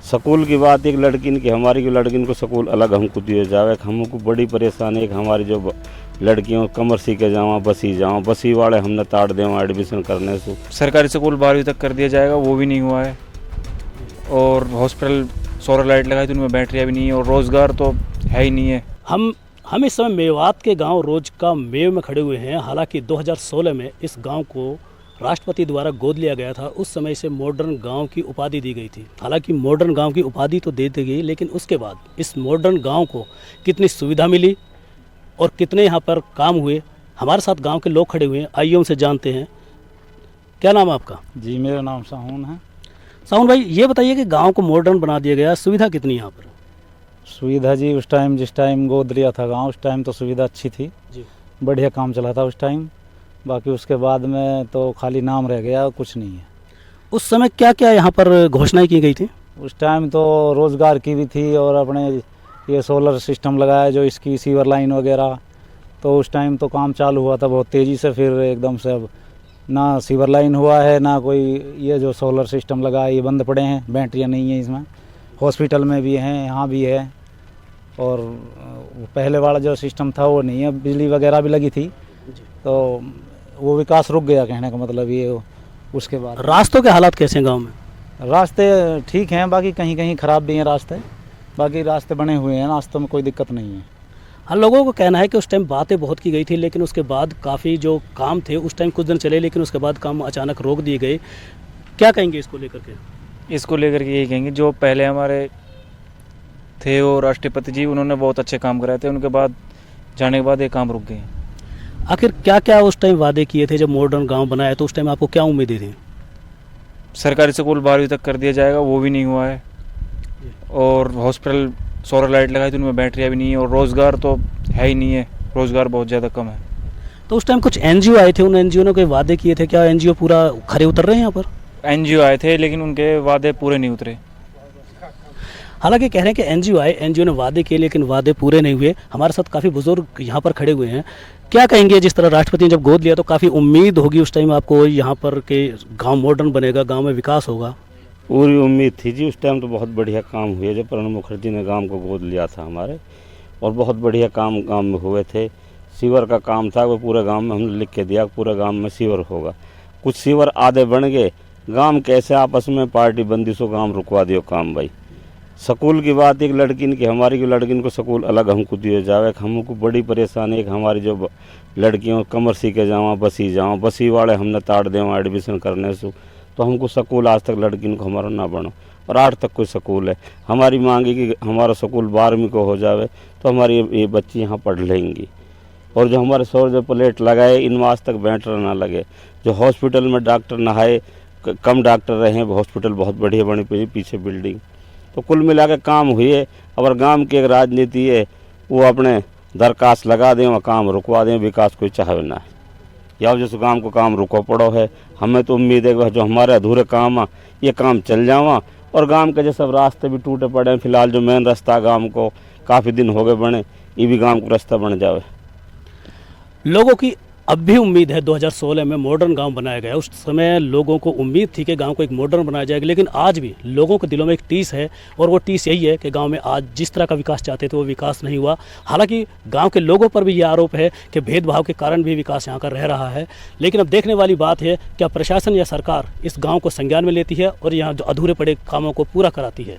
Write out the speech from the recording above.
School की बात एक लड़किन की हमारी की लड़किन को स्कूल अलग हमको दिए जावे। हमको बड़ी परेशानी है कि हमारी जो लड़कियों कमर सी के जावा बसी वाले हमने ताड़ देवा एडमिशन करने से। सरकारी स्कूल 12वीं तक कर दिया जाएगा, वो भी नहीं हुआ है। और हॉस्पिटल सोलर लाइट लगाई तो उनमें बैटरियाँ भी नहीं है और रोज़गार तो है ही नहीं है। हम इस समय मेवात के गांव रोज का मेव में खड़े हुए हैं। हालांकि 2016 में इस गांव को राष्ट्रपति द्वारा गोद लिया गया था। उस समय इसे मॉडर्न गांव की उपाधि दी गई थी। हालांकि मॉडर्न गांव की उपाधि तो दे दी गई, लेकिन उसके बाद इस मॉडर्न गांव को कितनी सुविधा मिली और कितने यहाँ पर काम हुए, हमारे साथ गांव के लोग खड़े हुए हैं। आइए उनसे जानते हैं। क्या नाम है आपका? जी, मेरा नाम साहुन है। साहुन भाई, ये बताइए कि गाँव को मॉडर्न बना दिया गया, सुविधा कितनी यहाँ पर? सुविधा जी, उस टाइम जिस टाइम गोद लिया था गांव, उस टाइम तो सुविधा अच्छी थी जी। बढ़िया काम चला था उस टाइम। बाकी उसके बाद में तो खाली नाम रह गया, कुछ नहीं है। उस समय क्या क्या यहाँ पर घोषणाएं की गई थी? उस टाइम तो रोज़गार की भी थी और अपने ये सोलर सिस्टम लगाया जो इसकी सीवर लाइन वगैरह, तो उस टाइम तो काम चालू हुआ था बहुत तेज़ी से। फिर एकदम से अब ना सीवर लाइन हुआ है ना कोई ये जो सोलर सिस्टम लगा है, ये बंद पड़े हैं। बैटरियाँ नहीं हैं इसमें। हॉस्पिटल में भी हैं, यहाँ भी है। और पहले वाला जो सिस्टम था वो नहीं है। बिजली वगैरह भी लगी थी तो वो विकास रुक गया, कहने का मतलब ये। उसके बाद रास्तों के हालात कैसे हैं गांव में? रास्ते ठीक हैं, बाकी कहीं कहीं ख़राब भी हैं रास्ते। बाकी रास्ते बने हुए हैं, रास्तों में कोई दिक्कत नहीं है। हाँ, लोगों को कहना है कि उस टाइम बातें बहुत की गई थी, लेकिन उसके बाद काफ़ी जो काम थे उस टाइम कुछ दिन चले, लेकिन उसके बाद काम अचानक रोक दिए गए। क्या कहेंगे इसको लेकर के? इसको लेकर के यही कहेंगे, जो पहले हमारे थे और राष्ट्रपति जी, उन्होंने बहुत अच्छे काम कराए थे। उनके बाद जाने के बाद ये काम रुक गए। आखिर क्या क्या उस टाइम वादे किए थे जब मॉडर्न गांव बनाया, तो उस टाइम आपको क्या उम्मीदें थी? सरकारी स्कूल 12वीं तक कर दिया जाएगा, वो भी नहीं हुआ है। और हॉस्पिटल सोलर लाइट लगाई तो उनमें बैटरियाँ भी नहीं है और रोज़गार तो है ही नहीं है। रोज़गार बहुत ज़्यादा कम है। तो उस टाइम कुछ एनजीओ आए थे, उन एनजीओ ने कोई वादे किए थे, क्या एनजीओ पूरा खरे उतर रहे हैं यहाँ पर? एनजीओ आए थे लेकिन उनके वादे पूरे नहीं उतरे। हालांकि कह रहे हैं कि एनजीओ आए, एनजीओ ने वादे किए लेकिन वादे पूरे नहीं हुए। हमारे साथ काफ़ी बुजुर्ग यहाँ पर खड़े हुए हैं। क्या कहेंगे, जिस तरह राष्ट्रपति ने जब गोद लिया तो काफ़ी उम्मीद होगी उस टाइम आपको यहाँ पर के गांव मॉडर्न बनेगा, गांव में विकास होगा? पूरी उम्मीद थी जी। उस टाइम तो बहुत बढ़िया काम हुए जब प्रणब मुखर्जी ने गांव को गोद लिया था हमारे, और बहुत बढ़िया काम गांव में हुए थे। सीवर का काम था, वो पूरे गांव में हमने लिख के दिया पूरे गांव में सीवर होगा। कुछ सीवर आधे बन गए, गांव कैसे आपस में पार्टी बंदिशों गांव रुकवा दियो काम भाई। स्कूल की बात एक लड़किन की हमारी की लड़किन को स्कूल अलग हमको दिए जावे। हमको बड़ी परेशानी है कि हमारी जो लड़कियों कमर सी के जावा बसी वाले हमने ताड़ देवा एडमिशन करने से। तो हमको स्कूल आज तक लड़किन को हमारा ना बनो, और 8 तक कोई स्कूल है। हमारी मांग है कि हमारा स्कूल 12वीं को हो जावे तो हमारी ये बच्ची यहाँ पढ़ लेंगी। और जो हमारे सौर जो प्लेट लगाए, इनमें आज तक बैटरी ना लगे। जो हॉस्पिटल में डॉक्टर नहाए, कम डॉक्टर रहे, हॉस्पिटल बहुत बढ़िया बनी पड़ी पीछे बिल्डिंग। तो कुल मिला के काम हुई है। और गांव की एक राजनीति है, वो अपने दरखास्त लगा दें और काम रुकवा दें, विकास कोई चाहे ना है। या जिस काम को काम रुको पड़ो है। हमें तो उम्मीद है कि जो हमारे अधूरे काम है ये काम चल जावा। और गांव के जो सब रास्ते भी टूटे पड़े हैं, फिलहाल जो मेन रास्ता गांव को काफ़ी दिन हो गए बने, ये भी गांव को रास्ता बन जावे। लोगों की अब भी उम्मीद है। 2016 में मॉडर्न गांव बनाया गया, उस समय लोगों को उम्मीद थी कि गांव को एक मॉडर्न बनाया जाएगा, लेकिन आज भी लोगों के दिलों में एक टीस है, और वो टीस यही है कि गांव में आज जिस तरह का विकास चाहते थे वो विकास नहीं हुआ। हालांकि गांव के लोगों पर भी ये आरोप है कि भेदभाव के कारण भी विकास यहाँ का रह रहा है। लेकिन अब देखने वाली बात है क्या प्रशासन या सरकार इस गाँव को संज्ञान में लेती है और यहाँ जो अधूरे पड़े कामों को पूरा कराती है।